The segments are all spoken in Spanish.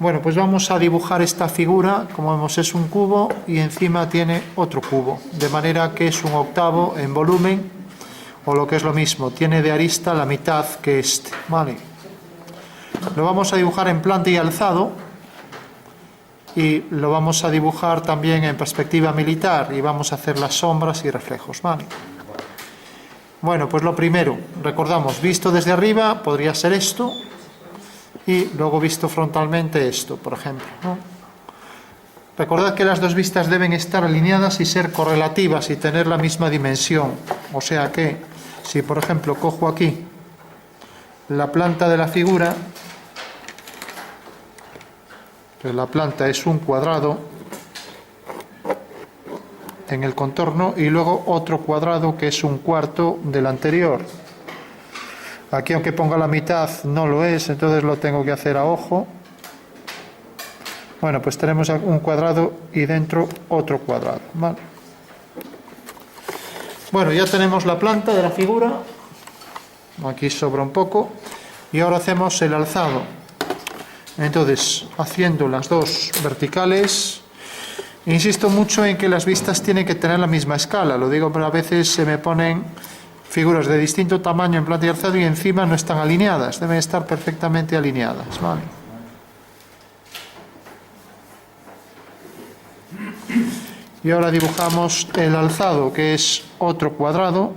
Bueno, pues vamos a dibujar esta figura. Como vemos, es un cubo y encima tiene otro cubo, de manera que es un octavo en volumen, o lo que es lo mismo, tiene de arista la mitad que este, ¿vale? Lo vamos a dibujar en planta y alzado, y lo vamos a dibujar también en perspectiva militar, y vamos a hacer las sombras y reflejos, ¿vale? Bueno, pues lo primero, recordamos, visto desde arriba podría ser esto, y luego visto frontalmente esto, por ejemplo, ¿no? Recordad que las dos vistas deben estar alineadas y ser correlativas y tener la misma dimensión. O sea que, si por ejemplo cojo aquí la planta de la figura, pues la planta es un cuadrado en el contorno y luego otro cuadrado que es un cuarto del anterior. Aquí, aunque ponga la mitad, no lo es, entonces lo tengo que hacer a ojo. Bueno, pues tenemos un cuadrado y dentro otro cuadrado, ¿vale? Bueno, ya tenemos la planta de la figura. Aquí sobra un poco. Y ahora hacemos el alzado. Entonces, haciendo las dos verticales, insisto mucho en que las vistas tienen que tener la misma escala. Lo digo, pero a veces se me ponen figuras de distinto tamaño en planta y alzado y encima no están alineadas. Deben estar perfectamente alineadas, ¿vale? Y ahora dibujamos el alzado, que es otro cuadrado.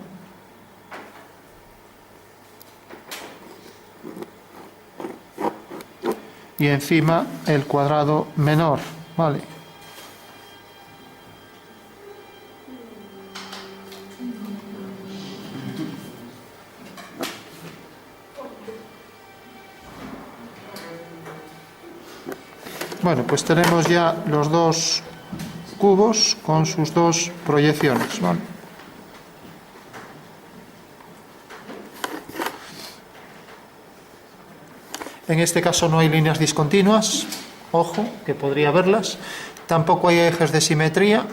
Y encima el cuadrado menor, ¿vale? Bueno, pues tenemos ya los dos cubos con sus dos proyecciones, ¿vale? En este caso no hay líneas discontinuas, ojo, que podría haberlas. Tampoco hay ejes de simetría,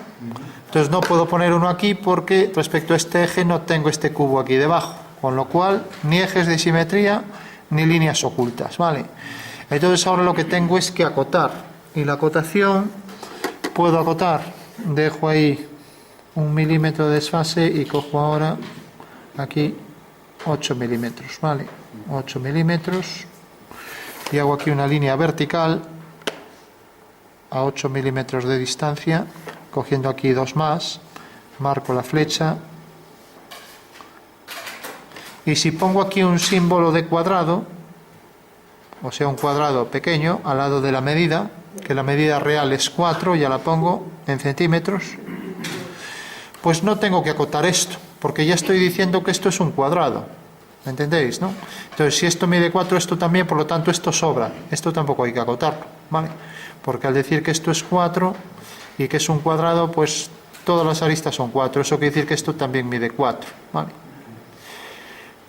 entonces no puedo poner uno aquí porque respecto a este eje no tengo este cubo aquí debajo, con lo cual ni ejes de simetría ni líneas ocultas, ¿vale? Entonces ahora lo que tengo es que acotar, y la acotación puedo acotar, dejo ahí 1 milímetro de desfase y cojo ahora aquí 8 milímetros, ¿vale? 8 milímetros. Y hago aquí una línea vertical a 8 milímetros de distancia, cogiendo aquí dos más, marco la flecha, y si pongo aquí un símbolo de cuadrado, o sea un cuadrado pequeño al lado de la medida, que la medida real es 4, ya la pongo en centímetros, pues no tengo que acotar esto, porque ya estoy diciendo que esto es un cuadrado. ¿Me entendéis, no? Entonces, si esto mide 4, esto también, por lo tanto, esto sobra. Esto tampoco hay que acotarlo, ¿vale? Porque al decir que esto es 4 y que es un cuadrado, pues todas las aristas son 4. Eso quiere decir que esto también mide 4, ¿vale?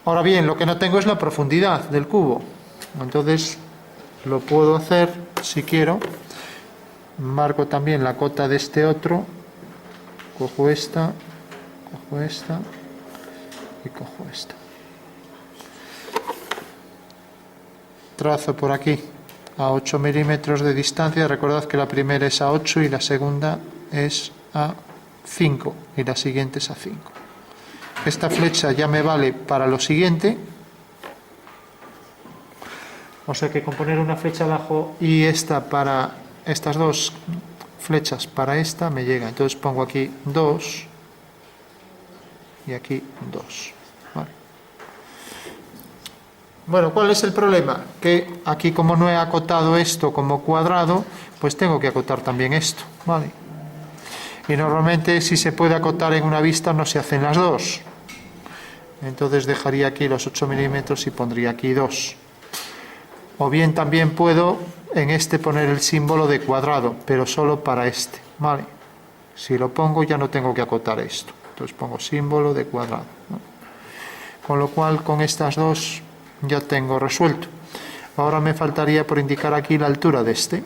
Ahora bien, lo que no tengo es la profundidad del cubo. Entonces, lo puedo hacer, si quiero. Marco también la cota de este otro. Cojo esta y cojo esta. Trazo por aquí a 8 milímetros de distancia. Recordad que la primera es a 8 y la segunda es a 5 y la siguiente es a 5. Esta flecha ya me vale para lo siguiente, o sea que con poner una flecha abajo y esta para estas dos flechas para esta me llega. Entonces pongo aquí 2 y aquí 2. Bueno, ¿cuál es el problema? Que aquí, como no he acotado esto como cuadrado, pues tengo que acotar también esto, ¿vale? Y normalmente, si se puede acotar en una vista, no se hacen las dos. Entonces dejaría aquí los 8 milímetros y pondría aquí 2. O bien también puedo en este poner el símbolo de cuadrado, pero solo para este, ¿vale? Si lo pongo ya no tengo que acotar esto. Entonces pongo símbolo de cuadrado, ¿no? Con lo cual, con estas dos ya tengo resuelto. Ahora me faltaría por indicar aquí la altura de este,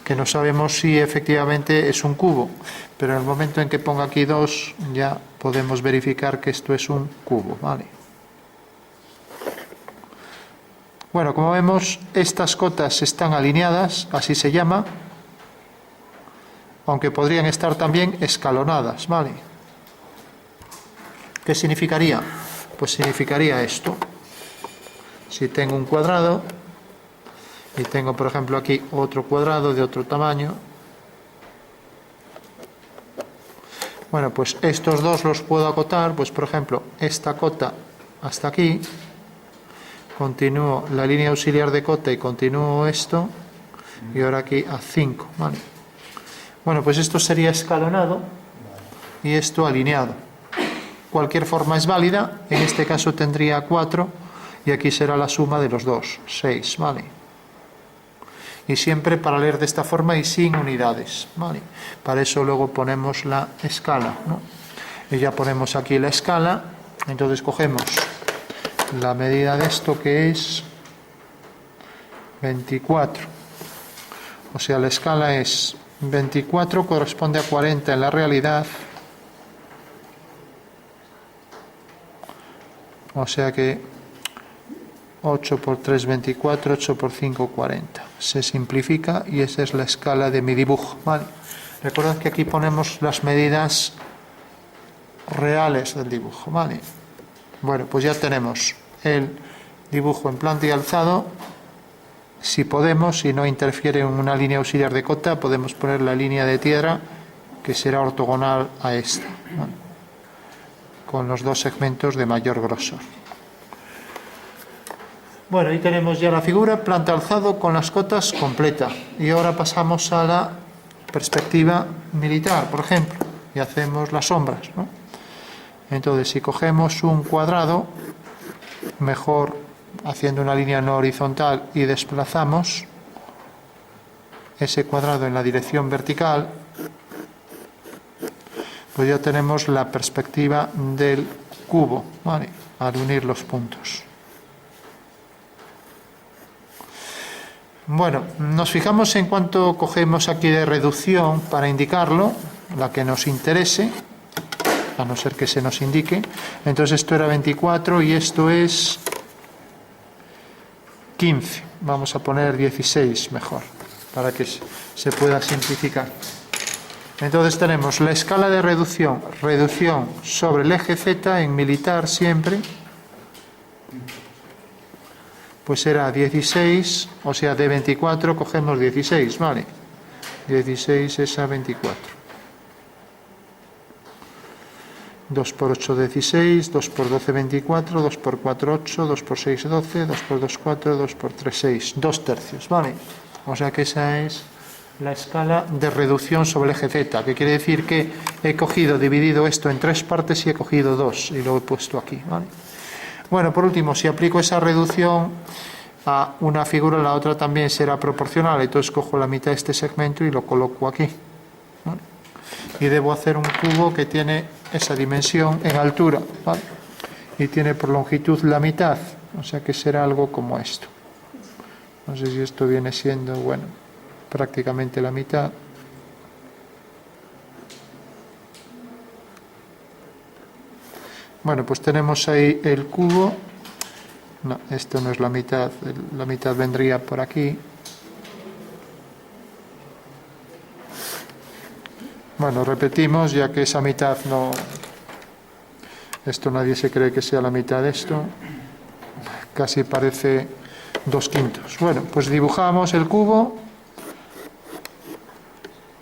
que no sabemos si efectivamente es un cubo, pero en el momento en que ponga aquí 2 ya podemos verificar que esto es un cubo, ¿vale? Bueno, como vemos, estas cotas están alineadas, así se llama, aunque podrían estar también escalonadas, ¿vale? ¿Qué significaría? Pues significaría esto. Si tengo un cuadrado y tengo, por ejemplo, aquí otro cuadrado de otro tamaño, bueno, pues estos dos los puedo acotar, pues por ejemplo, esta cota hasta aquí, continúo la línea auxiliar de cota y continúo esto, y ahora aquí a 5, ¿vale? Bueno, pues esto sería escalonado y esto alineado. Cualquier forma es válida, en este caso tendría 4 y aquí será la suma de los dos, 6, ¿vale? Y siempre para leer de esta forma y sin unidades, ¿vale? Para eso luego ponemos la escala, ¿no? Y ya ponemos aquí la escala, entonces cogemos la medida de esto, que es 24, o sea, la escala es 24, corresponde a 40 en la realidad, o sea que 8 por 3, 24, 8 por 5, 40. Se simplifica y esa es la escala de mi dibujo, ¿vale? Recordad que aquí ponemos las medidas reales del dibujo, ¿vale? Bueno, pues ya tenemos el dibujo en planta y alzado. Si podemos, si no interfiere en una línea auxiliar de cota, podemos poner la línea de tierra, que será ortogonal a esta, ¿vale? Con los dos segmentos de mayor grosor. Bueno, ahí tenemos ya la figura, planta alzado con las cotas completa. Y ahora pasamos a la perspectiva militar, por ejemplo, y hacemos las sombras, ¿no? Entonces, si cogemos un cuadrado, mejor haciendo una línea no horizontal y desplazamos ese cuadrado en la dirección vertical, pues ya tenemos la perspectiva del cubo, ¿vale? Al unir los puntos. Bueno, nos fijamos en cuánto cogemos aquí de reducción para indicarlo, la que nos interese, a no ser que se nos indique. Entonces esto era 24 y esto es 15. Vamos a poner 16 mejor, para que se pueda simplificar. Entonces tenemos la escala de reducción, reducción sobre el eje Z en militar siempre, pues será 16, o sea, de 24 cogemos 16, ¿vale? 16 es a 24. 2 por 8, 16, 2 por 12, 24, 2 por 4, 8, 2 por 6, 12, 2 por 2, 4, 2 por 3, 6, 2 tercios, ¿vale? O sea que esa es la escala de reducción sobre el eje Z, que quiere decir que he cogido, dividido esto en 3 partes y he cogido 2 y lo he puesto aquí, ¿vale? Bueno, por último, si aplico esa reducción a una figura, la otra también será proporcional, entonces cojo la mitad de este segmento y lo coloco aquí, ¿vale? Y debo hacer un cubo que tiene esa dimensión en altura, ¿vale? Y tiene por longitud la mitad, o sea que será algo como esto. No sé si esto viene siendo, bueno, prácticamente la mitad. Bueno, pues tenemos ahí el cubo. No, esto no es la mitad vendría por aquí. Bueno, repetimos, ya que esa mitad no... Esto nadie se cree que sea la mitad de esto. Casi parece 2/5. Bueno, pues dibujamos el cubo.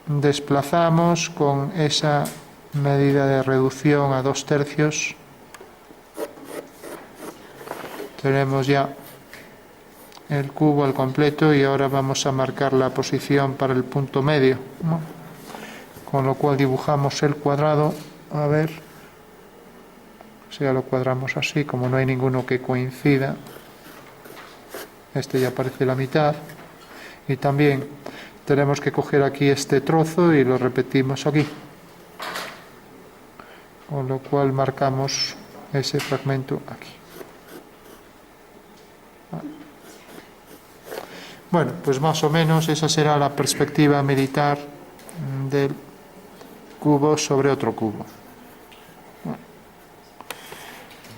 Desplazamos con esa medida de reducción a 2 tercios. Tenemos ya el cubo al completo y ahora vamos a marcar la posición para el punto medio, ¿no? Con lo cual dibujamos el cuadrado, a ver, si ya lo cuadramos así, como no hay ninguno que coincida, este ya aparece la mitad, y también tenemos que coger aquí este trozo y lo repetimos aquí, con lo cual marcamos ese fragmento aquí. Bueno, pues más o menos esa será la perspectiva militar del cubo sobre otro cubo.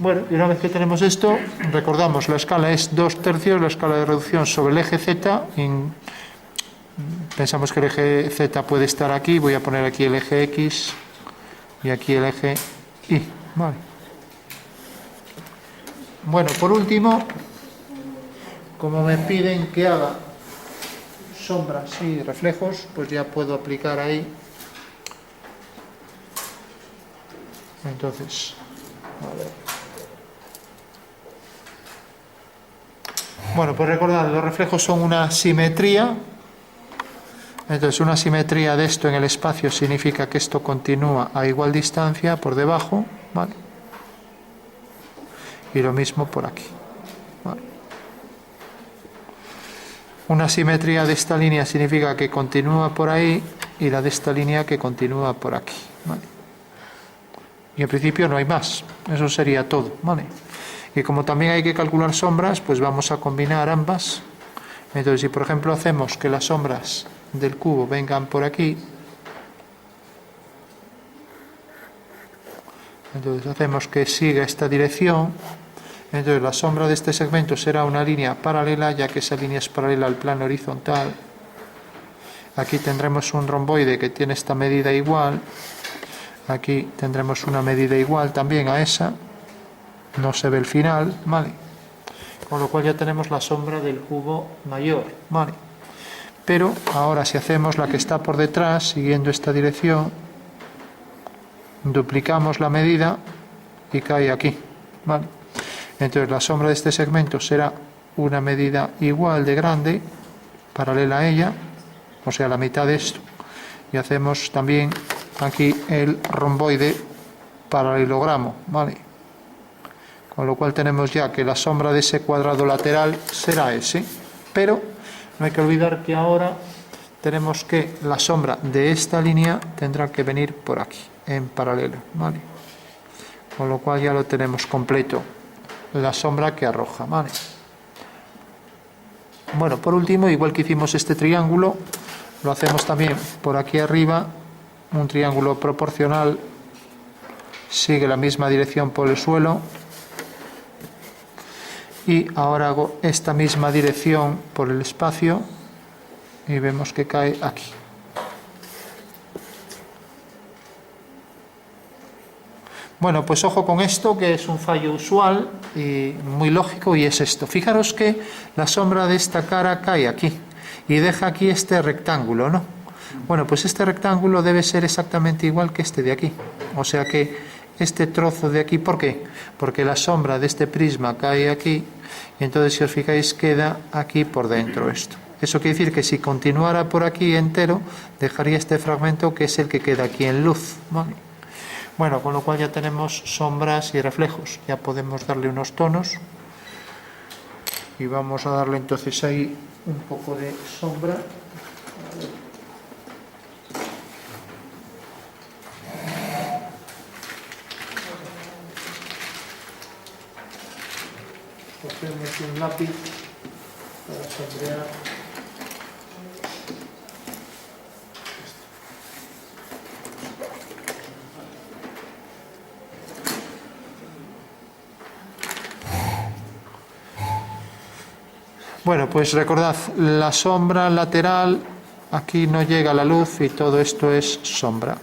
Bueno, y una vez que tenemos esto, recordamos, la escala es 2/3, la escala de reducción sobre el eje Z. Pensamos que el eje Z puede estar aquí, voy a poner aquí el eje X y aquí el eje Y. Vale. Bueno, por último, como me piden que haga sombras y reflejos, pues ya puedo aplicar ahí. Entonces, a ver. Bueno, pues recordad, los reflejos son una simetría. Entonces, una simetría de esto en el espacio significa que esto continúa a igual distancia por debajo, ¿vale? Y lo mismo por aquí, ¿vale? Una simetría de esta línea significa que continúa por ahí y la de esta línea que continúa por aquí, ¿vale? Y en principio no hay más, eso sería todo, ¿vale? Y como también hay que calcular sombras, pues vamos a combinar ambas. Entonces, si por ejemplo hacemos que las sombras del cubo vengan por aquí, entonces hacemos que siga esta dirección, entonces la sombra de este segmento será una línea paralela, ya que esa línea es paralela al plano horizontal. Aquí tendremos un romboide que tiene esta medida igual, aquí tendremos una medida igual también a esa, no se ve el final, ¿vale? Con lo cual ya tenemos la sombra del cubo mayor, ¿vale? Pero ahora si hacemos la que está por detrás, siguiendo esta dirección, duplicamos la medida y cae aquí, ¿vale? Entonces la sombra de este segmento será una medida igual de grande, paralela a ella, o sea, la mitad de esto. Y hacemos también aquí el romboide paralelogramo, ¿vale? Con lo cual tenemos ya que la sombra de ese cuadrado lateral será ese. Pero no hay que olvidar que ahora tenemos que la sombra de esta línea tendrá que venir por aquí, en paralelo, ¿vale? Con lo cual ya lo tenemos completo, la sombra que arroja, ¿vale? Bueno, por último, igual que hicimos este triángulo, lo hacemos también por aquí arriba, un triángulo proporcional, sigue la misma dirección por el suelo. Y ahora hago esta misma dirección por el espacio y vemos que cae aquí. Bueno, pues ojo con esto, que es un fallo usual y muy lógico, y es esto. Fijaros que la sombra de esta cara cae aquí y deja aquí este rectángulo, ¿no? Bueno, pues este rectángulo debe ser exactamente igual que este de aquí. O sea que este trozo de aquí, ¿por qué? Porque la sombra de este prisma cae aquí y entonces, si os fijáis, queda aquí por dentro esto. Eso quiere decir que si continuara por aquí entero, dejaría este fragmento que es el que queda aquí en luz, ¿vale? Bueno, con lo cual ya tenemos sombras y reflejos. Ya podemos darle unos tonos y vamos a darle entonces ahí un poco de sombra. Cogemos un lápiz para sombrear. Bueno, pues recordad, la sombra lateral, aquí no llega la luz y todo esto es sombra.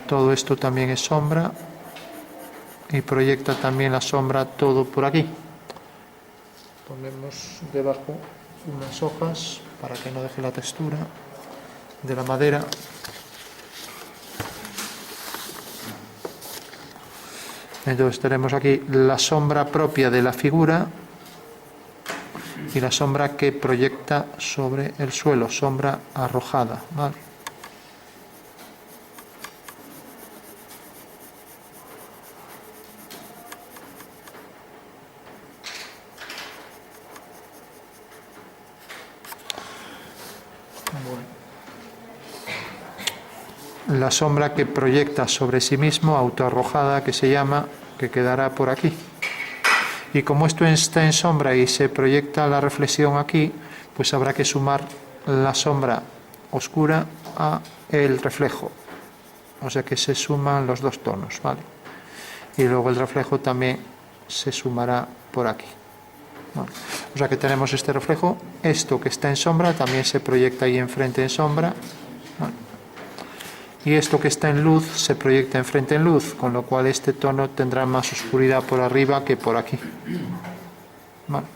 Todo esto también es sombra. Y proyecta también la sombra todo por aquí. Ponemos debajo unas hojas para que no deje la textura de la madera. Entonces tenemos aquí la sombra propia de la figura y la sombra que proyecta sobre el suelo, sombra arrojada, ¿vale? La sombra que proyecta sobre sí mismo, autoarrojada, que se llama, que quedará por aquí. Y como esto está en sombra y se proyecta la reflexión aquí, pues habrá que sumar la sombra oscura a el reflejo. O sea que se suman los dos tonos, ¿vale? y luego el reflejo también se sumará por aquí. Bueno, o sea que tenemos este reflejo, esto que está en sombra también se proyecta ahí enfrente en sombra. Bueno, y esto que está en luz se proyecta enfrente en luz, con lo cual este tono tendrá más oscuridad por arriba que por aquí. Vale.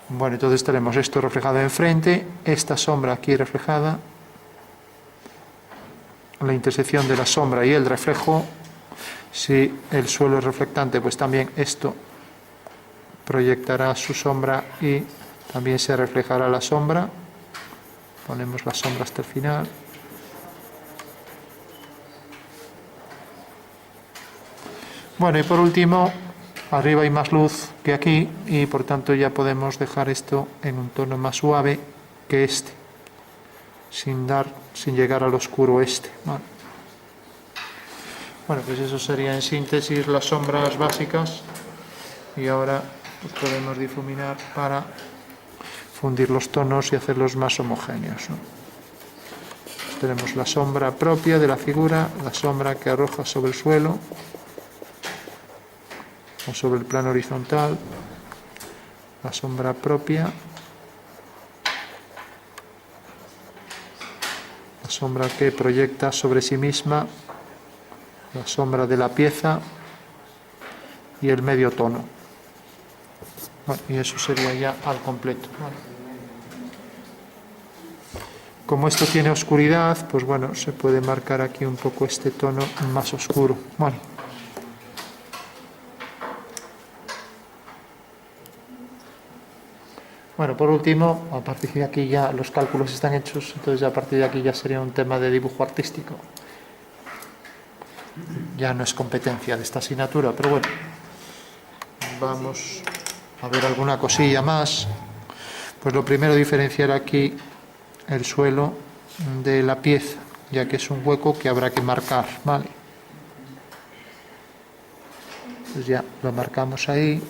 Bueno, entonces tenemos esto reflejado enfrente, esta sombra aquí reflejada, la intersección de la sombra y el reflejo. Si el suelo es reflectante, pues también esto proyectará su sombra y también se reflejará la sombra. Ponemos la sombra hasta el final. Bueno, y por último, arriba hay más luz que aquí y por tanto ya podemos dejar esto en un tono más suave que este, sin llegar al oscuro este. Bueno, pues eso sería en síntesis las sombras básicas y ahora pues podemos difuminar para fundir los tonos y hacerlos más homogéneos, ¿no? Pues tenemos la sombra propia de la figura, la sombra que arroja sobre el suelo o sobre el plano horizontal, la sombra propia, la sombra que proyecta sobre sí misma, la sombra de la pieza y el medio tono. Bueno, y eso sería ya al completo. Vale. Como esto tiene oscuridad, pues bueno, se puede marcar aquí un poco este tono más oscuro. Vale. Bueno, por último, a partir de aquí ya los cálculos están hechos, entonces a partir de aquí ya sería un tema de dibujo artístico. Ya no es competencia de esta asignatura, pero bueno, vamos a ver alguna cosilla más. Pues lo primero, diferenciar aquí el suelo de la pieza, ya que es un hueco que habrá que marcar, ¿vale? Pues ya lo marcamos ahí.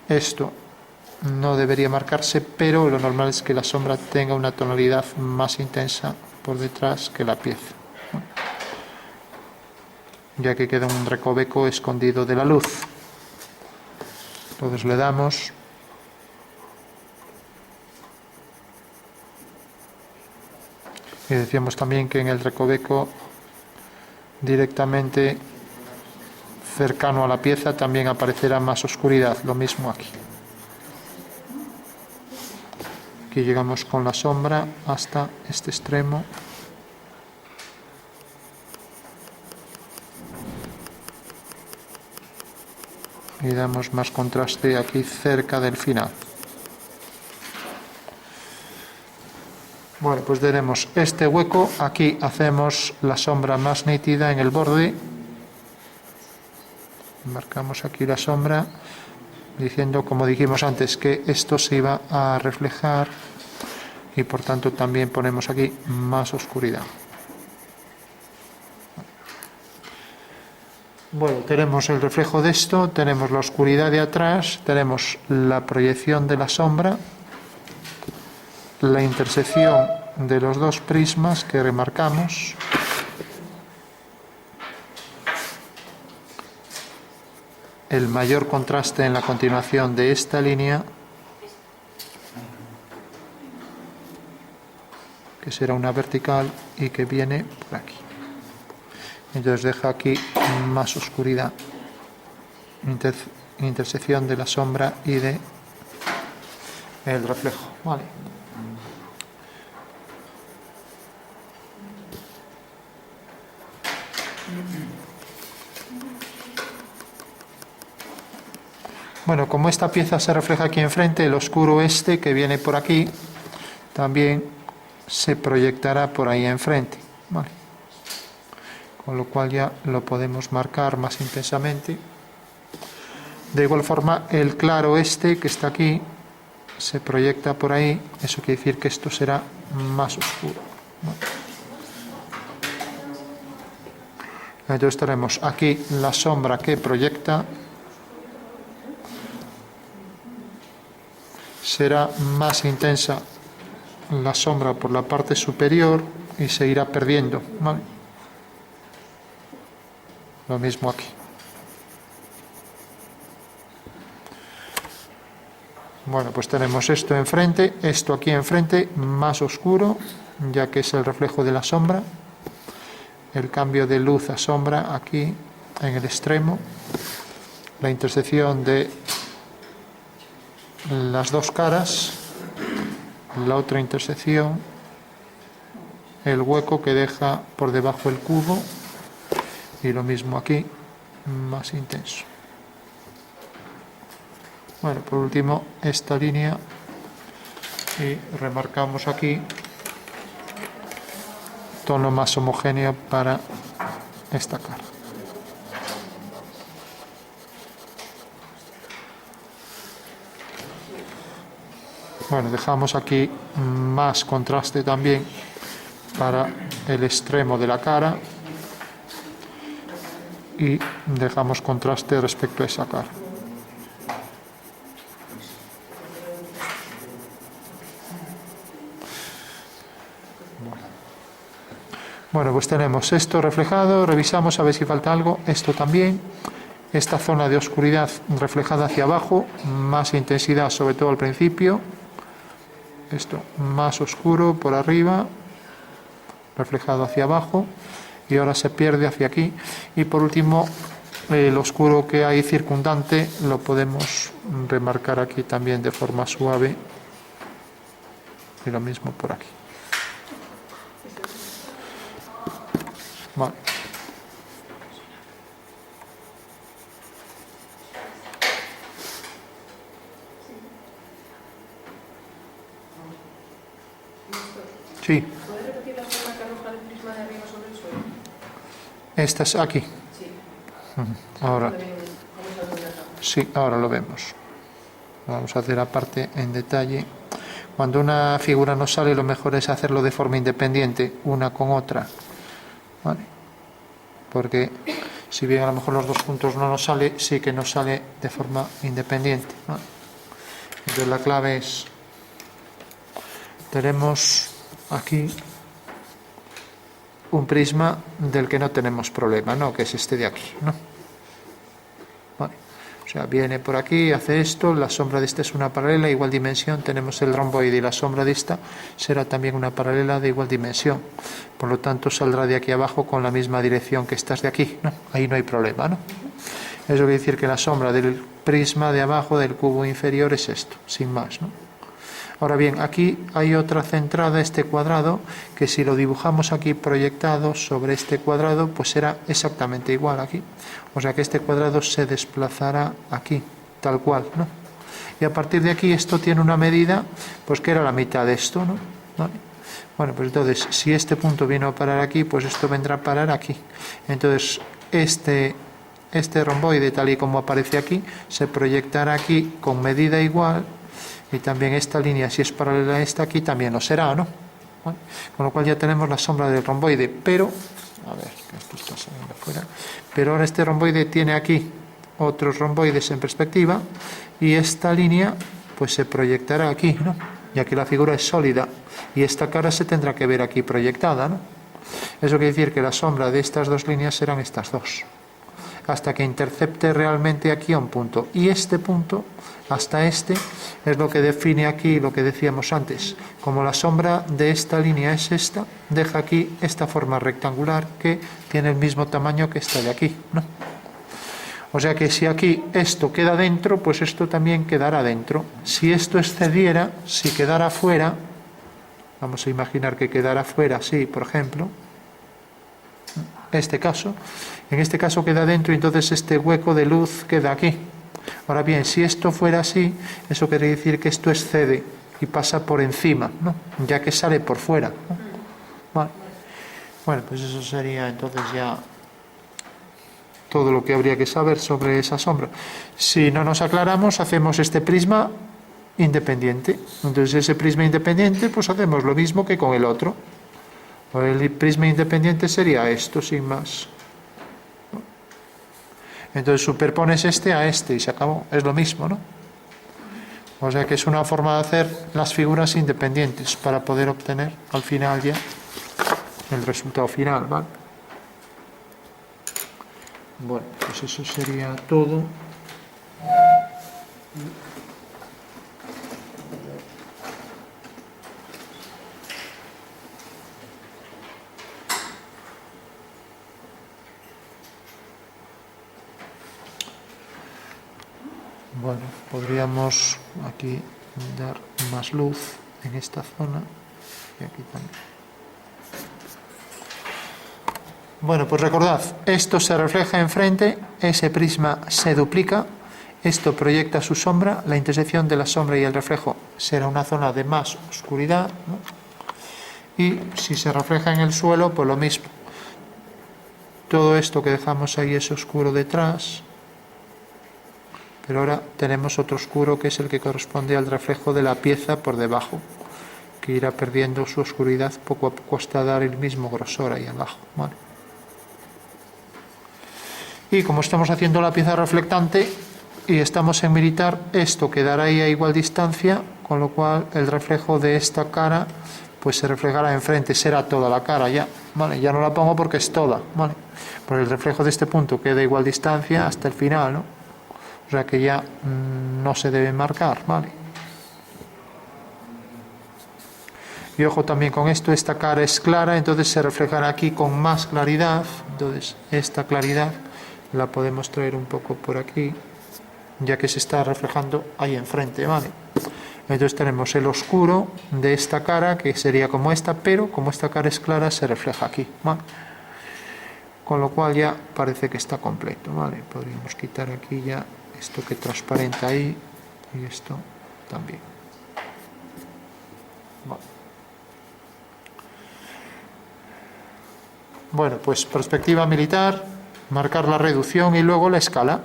Esto no debería marcarse, pero lo normal es que la sombra tenga una tonalidad más intensa por detrás que la pieza, ya que queda un recoveco escondido de la luz. Entonces le damos y decíamos también que en el recoveco directamente cercano a la pieza también aparecerá más oscuridad, lo mismo aquí. Aquí llegamos con la sombra hasta este extremo. Y damos más contraste aquí cerca del final. Bueno, pues tenemos este hueco, aquí hacemos la sombra más nítida en el borde. Marcamos aquí la sombra, diciendo, como dijimos antes, que esto se iba a reflejar y por tanto también ponemos aquí más oscuridad. Bueno, tenemos el reflejo de esto, tenemos la oscuridad de atrás, tenemos la proyección de la sombra, la intersección de los dos prismas que remarcamos, el mayor contraste en la continuación de esta línea, que será una vertical y que viene por aquí. Entonces deja aquí más oscuridad, intersección de la sombra y de el reflejo. Vale. Bueno, como esta pieza se refleja aquí enfrente, el oscuro este que viene por aquí también se proyectará por ahí enfrente. Vale. Con lo cual ya lo podemos marcar más intensamente. De igual forma, el claro este que está aquí se proyecta por ahí, eso quiere decir que esto será más oscuro. Entonces tenemos aquí la sombra que proyecta, será más intensa la sombra por la parte superior y se irá perdiendo, ¿vale? Lo mismo aquí. Bueno, pues tenemos esto enfrente, esto aquí enfrente, más oscuro, ya que es el reflejo de la sombra. El cambio de luz a sombra aquí en el extremo. La intersección de las dos caras. La otra intersección. El hueco que deja por debajo el cubo. Y lo mismo aquí, más intenso. Bueno, por último, esta línea, y remarcamos aquí tono más homogéneo para esta cara. Bueno, dejamos aquí más contraste también para el extremo de la cara y dejamos contraste respecto a esa cara. Bueno, pues tenemos esto reflejado, revisamos a ver si falta algo, esto también, esta zona de oscuridad reflejada hacia abajo, más intensidad sobre todo al principio, esto más oscuro por arriba, reflejado hacia abajo, y ahora se pierde hacia aquí, y por último el oscuro que hay circundante lo podemos remarcar aquí también de forma suave, y lo mismo por aquí. Vale. Sí. ¿Puedes repetir la forma que arroja el prisma de arriba sobre el suelo? Esta es aquí. Sí. Ahora. Sí, ahora lo vemos. Vamos a hacer aparte en detalle. Cuando una figura no sale, lo mejor es hacerlo de forma independiente, una con otra. ¿Vale? Porque si bien a lo mejor los dos puntos no nos sale, sí que nos sale de forma independiente. ¿Vale? Entonces la clave es, tenemos aquí un prisma del que no tenemos problema, ¿no? Que es este de aquí, ¿no? Vale. O sea, viene por aquí, hace esto, la sombra de esta es una paralela, igual dimensión, tenemos el romboide y la sombra de esta será también una paralela de igual dimensión. Por lo tanto, saldrá de aquí abajo con la misma dirección que estas de aquí, ¿no? Ahí no hay problema, ¿no? Eso quiere decir que la sombra del prisma de abajo del cubo inferior es esto, sin más, ¿no? Ahora bien, aquí hay otra centrada, este cuadrado, que si lo dibujamos aquí proyectado sobre este cuadrado, pues será exactamente igual aquí. O sea que este cuadrado se desplazará aquí, tal cual, ¿no? Y a partir de aquí esto tiene una medida, pues que era la mitad de esto, ¿no? ¿Vale? Bueno, pues entonces, si este punto viene a parar aquí, pues esto vendrá a parar aquí. Entonces, este romboide, tal y como aparece aquí, se proyectará aquí con medida igual. Y también esta línea, si es paralela a esta, aquí también lo será, ¿no? ¿Vale? Con lo cual ya tenemos la sombra del romboide, pero, a ver, que esto está saliendo fuera, pero ahora este romboide tiene aquí otros romboides en perspectiva, y esta línea, pues se proyectará aquí, ¿no? Ya que la figura es sólida, y esta cara se tendrá que ver aquí proyectada, ¿no? Eso quiere decir que la sombra de estas dos líneas serán estas dos, hasta que intercepte realmente aquí a un punto, y este punto hasta este es lo que define aquí lo que decíamos antes. Como la sombra de esta línea es esta, deja aquí esta forma rectangular que tiene el mismo tamaño que esta de aquí, ¿no? O sea que si aquí esto queda dentro, pues esto también quedará dentro. Si esto excediera, si quedara fuera, vamos a imaginar que quedara fuera así, por ejemplo, en este caso queda dentro, y entonces este hueco de luz queda aquí. Ahora bien, si esto fuera así, eso quiere decir que esto excede y pasa por encima, ¿no? Ya que sale por fuera, ¿no? Vale. Bueno, pues eso sería entonces ya todo lo que habría que saber sobre esa sombra. Si no nos aclaramos, hacemos este prisma independiente. Entonces ese prisma independiente, pues hacemos lo mismo que con el otro. El prisma independiente sería esto, sin más. Entonces superpones este a este y se acabó. Es lo mismo, ¿no? O sea que es una forma de hacer las figuras independientes para poder obtener al final ya el resultado final, ¿vale? Bueno, pues eso sería todo. Bueno, podríamos aquí dar más luz en esta zona y aquí también. Bueno, pues recordad, esto se refleja enfrente, ese prisma se duplica, esto proyecta su sombra, la intersección de la sombra y el reflejo será una zona de más oscuridad, ¿no? Y si se refleja en el suelo, pues lo mismo. Todo esto que dejamos ahí es oscuro detrás, pero ahora tenemos otro oscuro que es el que corresponde al reflejo de la pieza por debajo, que irá perdiendo su oscuridad poco a poco hasta dar el mismo grosor ahí abajo, ¿vale? Y como estamos haciendo la pieza reflectante y estamos en militar, esto quedará ahí a igual distancia, con lo cual el reflejo de esta cara pues se reflejará enfrente, será toda la cara ya, ¿vale? Ya no la pongo porque es toda, ¿vale? Porque el reflejo de este punto queda a igual distancia hasta el final, ¿no? O sea que ya no se debe marcar, ¿vale? Y ojo también con esto, esta cara es clara, entonces se reflejará aquí con más claridad, entonces esta claridad la podemos traer un poco por aquí, ya que se está reflejando ahí enfrente, ¿vale? Entonces tenemos el oscuro de esta cara, que sería como esta, pero como esta cara es clara, se refleja aquí, ¿vale? Con lo cual ya parece que está completo, ¿vale? Podríamos quitar aquí ya esto que transparenta ahí y esto también. Vale. Bueno, pues perspectiva militar, marcar la reducción y luego la escala.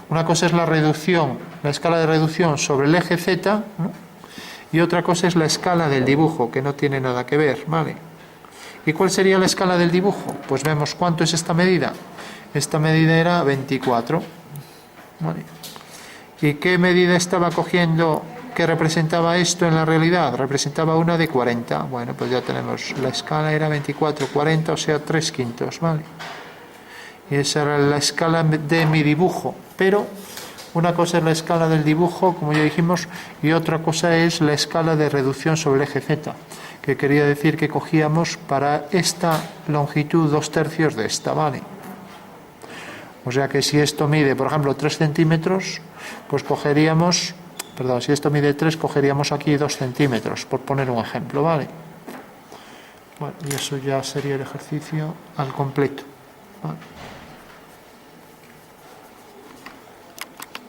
Una cosa es la reducción, la escala de reducción sobre el eje Z, ¿no? Y otra cosa es la escala del dibujo, que no tiene nada que ver, ¿vale? ¿Y cuál sería la escala del dibujo? Pues vemos cuánto es esta medida. Esta medida era 24, ¿vale? ¿Y qué medida estaba cogiendo que representaba esto en la realidad? Representaba una de 40. Bueno, pues ya tenemos, la escala era 24, 40, o sea, 3/5, ¿vale? Y esa era la escala de mi dibujo. Pero una cosa es la escala del dibujo, como ya dijimos, y otra cosa es la escala de reducción sobre el eje Z, que quería decir que cogíamos para esta longitud 2/3 de esta, ¿vale? O sea que si esto mide, por ejemplo, 3 centímetros, pues cogeríamos, perdón, si esto mide 3, cogeríamos aquí 2 centímetros, por poner un ejemplo, ¿vale? Bueno, y eso ya sería el ejercicio al completo, ¿vale?